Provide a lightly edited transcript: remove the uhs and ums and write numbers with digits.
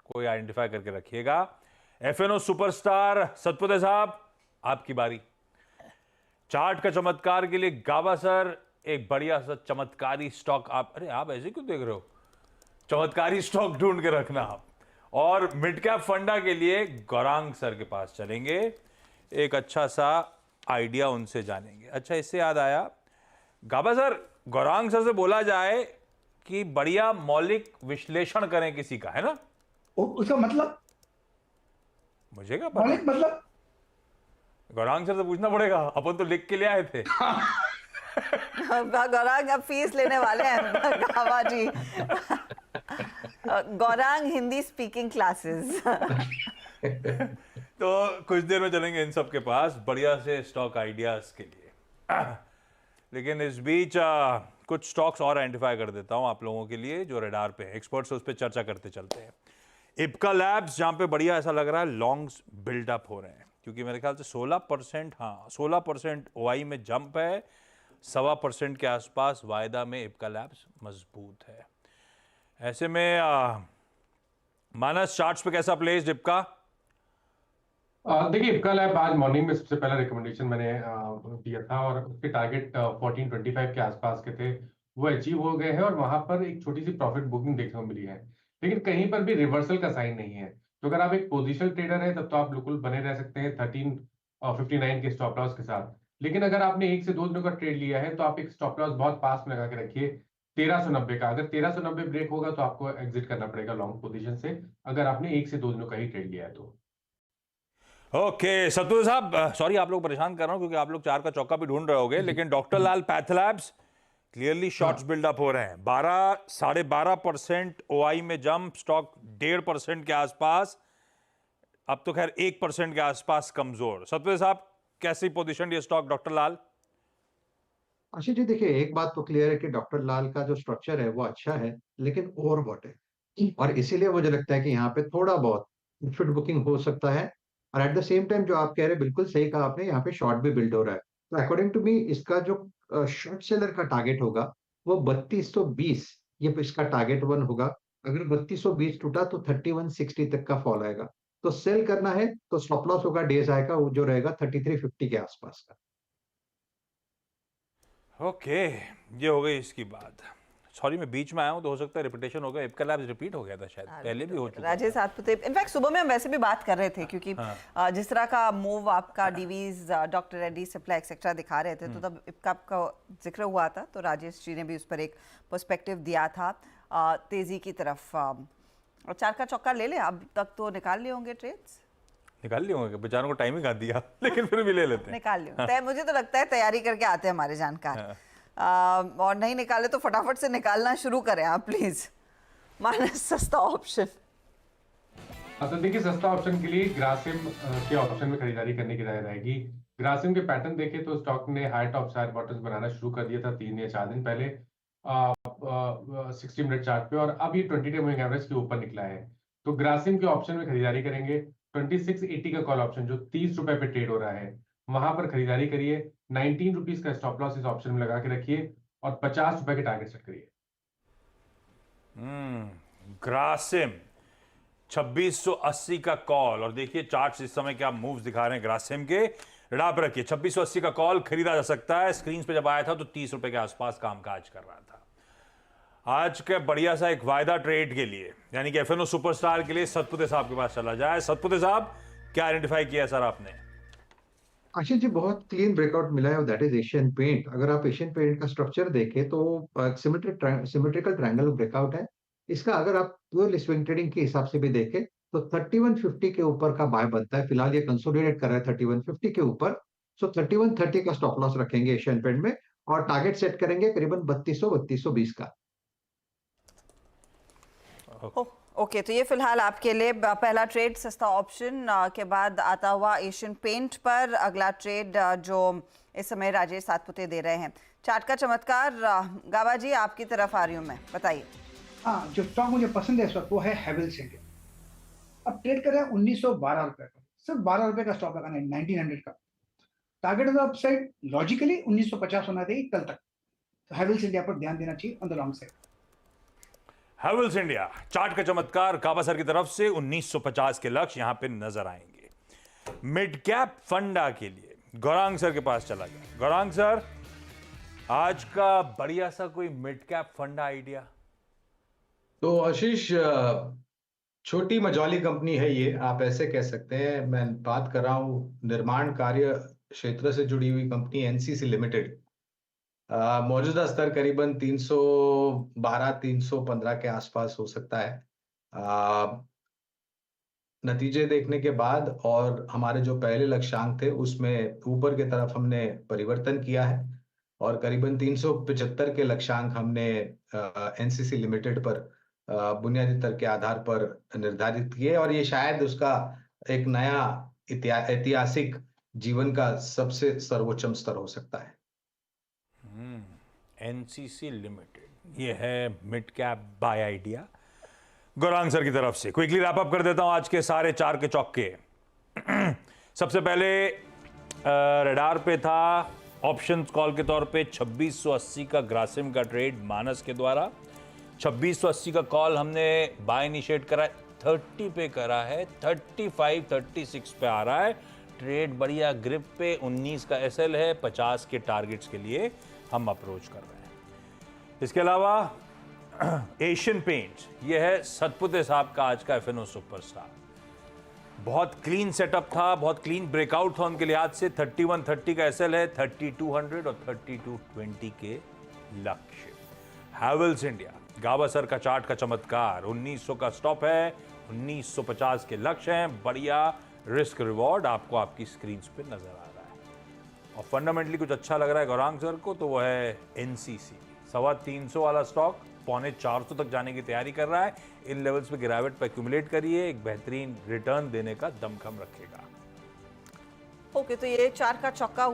कोई आइडेंटिफाई करके रखिएगा। एफएनओ सुपरस्टार सतपुते साहब, आपकी बारी। चार्ट का चमत्कार के लिए गाबा सर एक बढ़िया सा चमत्कारी स्टॉक अरे आप ऐसे क्यों देख रहे हो? चमत्कारी स्टॉक ढूंढ के रखना आप। और मिड कैप फंडा के लिए गौरांग सर के पास चलेंगे, एक अच्छा सा आइडिया उनसे जानेंगे। अच्छा, इससे याद आया, गाबा सर, गौरांग सर से बोला जाए कि बढ़िया मौलिक विश्लेषण करें किसी का, है ना? उसका मतलब मुझे क्या पता, मौलिक मतलब गौरांग सर से पूछना पड़ेगा, अपन तो लिख के ले आए थे। गौरांग अब फीस लेने वाले हैं गावा जी। Gaurang Hindi speaking classes. तो कुछ देर में चलेंगे इन सब के पास बढ़िया से स्टॉक आइडियाज के लिए। लेकिन इस बीच कुछ स्टॉक्स और आइडेंटिफाई कर देता हूं आप लोगों के लिए जो रडार पे है। एक्सपर्ट्स उस पर चर्चा करते चलते हैं। इप्का लैब्स, जहां पे बढ़िया ऐसा लग रहा है लॉन्ग्स बिल्डअप हो रहे हैं, क्योंकि मेरे ख्याल से 16%, हाँ 16% ओआई में जंप है, 1.25% के आसपास वायदा में इप्का लैब्स मजबूत है। ऐसे में मानस, चार्ट्स पे कैसा प्लेस इप्का? देखिए, इप्का लैब आज मॉर्निंग में सबसे पहला रिकमेंडेशन मैंने दिया था और उसके टारगेट 1425 के आसपास के थे, वो अचीव हो गए हैं और वहां पर एक छोटी सी प्रॉफिट बुकिंग देखने को मिली है। लेकिन कहीं पर भी रिवर्सल का साइन नहीं है। तो अगर आप एक पोजिशनल ट्रेडर है तब तो आप बिल्कुल बने रह सकते हैं 1359 के स्टॉप लॉस के साथ। लेकिन अगर आपने 1 से 2 दिनों का ट्रेड लिया है तो आप एक स्टॉप लॉस बहुत पास में लगा के रखिए 1390 का। अगर 1390 ब्रेक होगा तो आपको एग्जिट करना पड़ेगा लॉन्ग पोजीशन से, अगर आपने 1 से 2 दिनों का ही ट्रेड लिया है तो। ओके सतपुते साहब, सॉरी आप लोग परेशान कर रहा हूं क्योंकि आप लोग चार का चौका भी ढूंढ रहे होगे, लेकिन डॉक्टर लाल पैथलैब्स क्लियरली शॉर्ट्स बिल्डअप हो रहे हैं। 12-12.5% ओआई में जंप, स्टॉक 1.5% के आसपास, अब तो खैर 1% के आसपास कमजोर। सतपुते साहब, कैसी पोजीशन ये स्टॉक डॉक्टर लाल? आशीष जी, देखिए एक बात तो क्लियर है कि डॉक्टर लाल का जो स्ट्रक्चर है वो अच्छा है, लेकिन ओवरबॉट है और इसीलिए मुझे लगता है कि यहाँ पे थोड़ा बहुत प्रॉफिट बुकिंग हो सकता है। और एट द सेम टाइम जो आप कह रहे हैं बिल्कुल सही कहा आपने, यहाँ पे शॉर्ट भी बिल्ड हो रहा है। तो अकॉर्डिंग टू मी इसका जो शॉर्ट सेलर का टारगेट होगा वो 3220, ये इसका टारगेट वन होगा। अगर 3220 टूटा तो 3160 तक का फॉल आएगा। तो सेल करना है तो स्टॉप लॉस होगा डेज आय का, वो जो रहेगा 3350 के आसपास का। ओके, ये हो गई इसकी बात। सॉरी मैं बीच में आया हूं तो हो सकता है रिपीटेशन हो गया, इप्का लैब्स रिपीट हो गया था शायद, पहले भी हो चुका राजेश सातपुते, इनफैक्ट सुबह में हम वैसे भी बात कर रहे थे क्योंकि जिस तरह का मूव आपका डीवीज, डॉक्टर रेड्डी, सिप्ला एक्सेट्रा दिखा रहे थे, तो तब इप्का का जिक्र हुआ था, तो राजेश जी ने भी उस पर एक पर्सपेक्टिव दिया था तेजी की तरफ। और चार का चौका ले ले, अब तक तो निकाल लिए होंगे ट्रेड्स। निकाल लिए होंगे, बेचारों को टाइम ही कहा दिया, लेकिन फिर भी ले लेते हैं। निकाल लियो, मुझे तो लगता है तैयारी करके आते हैं हमारे जानकार। और नहीं निकाले तो फटाफट से निकालना शुरू करें आप प्लीज। माइनस सस्ता ऑप्शन। तो देखिए, सस्ता ऑप्शन के लिए ग्रासिम के ऑप्शन में खरीदारी करने की राय रहेगी। ग्रासिम के पैटर्न देखें तो स्टॉक ने हाई टॉप हाई बॉटम्स बनाना शुरू कर दिया था 3 या 4 दिन पहले 60 मिनट चार्ट पे, और अब ये 20-डे मूविंग एवरेज के ऊपर निकला है। तो ग्रासिम के ऑप्शन में खरीदारी करेंगे। 2680 का कॉल ऑप्शन जो 30 रुपए पे ट्रेड हो रहा है, वहां पर खरीदारी करिए। 19 रुपीज का स्टॉप लॉस इस ऑप्शन में लगा के रखिए और 50 रुपए के टारगेट सेट करिए। ग्रासिम 2680 का कॉल, और देखिए चार्ट्स इस समय क्या मूव्स दिखा रहे हैं ग्रासिम के। रडार पर रखिए, 2680 का कॉल खरीदा जा सकता है। स्क्रीन पे जब आया था तो 30 रुपए के आसपास कामकाज कर रहा था। आज का बढ़िया सा एक वायदा ट्रेड के लिए, यानी कि एफएनओ सुपरस्टार के लिए सतपुते साहब के पास चला जाए। सतपुते साहब, क्या आइडेंटिफाई किया सर आपने? आशीष जी, बहुत क्लीन ब्रेकआउट मिला है, दैट इज एशियन पेंट। अगर आप एशियन पेंट का स्ट्रक्चर देखें तो सिमेट्रिकल ट्रायंगल ब्रेकआउट है इसका। अगर आप प्योर स्विंग ट्रेडिंग के हिसाब से भी देखें तो 3150 के ऊपर का बाय बनता है। फिलहाल ये कंसोलिडेट कर रहा है 3150 के ऊपर। सो 3130 का स्टॉप लॉस रखेंगे एशियन पेंट में और टारगेट सेट करेंगे करीबन 3200-3220 का। ओके, तो ये फिलहाल आपके लिए पहला ट्रेड सस्ता ऑप्शन के बाद आता हुआ एशियन पेंट पर अगला ट्रेड जो इस समय राजेश सातपुते दे रहे हैं। चार्ट का चमत्कार, गाबा जी आपकी तरफ आ रही हूँ मैं, बताइए। हाँ, जो स्टॉक मुझे पसंद है इस वक्त वो है हैवेल्स इंडिया। अब ट्रेड कर रहे हैं 1912 रुपए का, सिर्फ 12 रुपए का स्टॉप लगाना है 1900 का। Target of the upside logically 1950 होना चाहिए कल तक। तो हैवेल्स इंडिया पर ध्यान देना चाहिए on the long side. Havells India chart का चमत्कार गाभासर की तरफ से 1950 के लक्ष्य यहां पे नजर आएंगे। मिड कैप फंडा के लिए गौरांग सर के पास चला गया। गौरांग सर, आज का बढ़िया सा कोई मिड कैप फंडा आइडिया? तो आशीष, छोटी मझौली कंपनी है ये, आप ऐसे कह सकते हैं। मैं बात कर रहा हूँ निर्माण कार्य क्षेत्र से जुड़ी हुई कंपनी एनसीसी लिमिटेड। मौजूदा स्तर करीबन 312-315 के आसपास हो सकता है। नतीजे देखने के बाद और हमारे जो पहले लक्ष्यांक थे उसमें ऊपर की तरफ हमने परिवर्तन किया है और करीबन 375 के लक्ष्यांक हमने एनसीसी लिमिटेड पर बुनियादी स्तर के आधार पर निर्धारित किए और ये शायद उसका एक नया ऐतिहासिक जीवन का सबसे सर्वोच्च स्तर हो सकता है। एनसीसी लिमिटेड, ये है mid cap by idea Gaurang sir की तरफ से। क्विकली रैप अप कर देता हूं आज के सारे चार के चौके। सबसे पहले रडार पे था ऑप्शंस कॉल के तौर पे 2680 का ग्रासिम का ट्रेड मानस के द्वारा। 2680 का कॉल हमने बाय इनिशिएट करा, 30 पे करा है, 35 36 पे आ रहा है। ट्रेड बढ़िया ग्रिप पे, 19 का एसएल है, 50 के टारगेट्स के लिए हम अप्रोच कर रहे हैं। इसके अलावा एशियन पेंट्स, ये है सतपुते साहब का आज का एफएनओ सुपरस्टार। बहुत क्लीन सेटअप था, बहुत क्लीन ब्रेकआउट था उनके लिहाज से। 3130 का एसएल है, 3200 और 3220 के लक्ष्य। हैवेल्स इंडिया गाभासर का चार्ट का चमत्कार, 1900 का स्टॉप है, 1950 के लक्ष्य हैं। बढ़िया रिस्क रिवॉर्ड आपको आपकी स्क्रीन पे नजर आ रहा है। और फंडामेंटली कुछ अच्छा लग रहा है गौरांग सर को, तो वो है एनसीसी। 325 वाला स्टॉक 325 तक जाने की तैयारी कर रहा है। इन लेवल्स पे गिरावट पे एक्यूमुलेट करिए, एक बेहतरीन रिटर्न देने का दमखम रखेगा। ओके, तो ये चार का चौका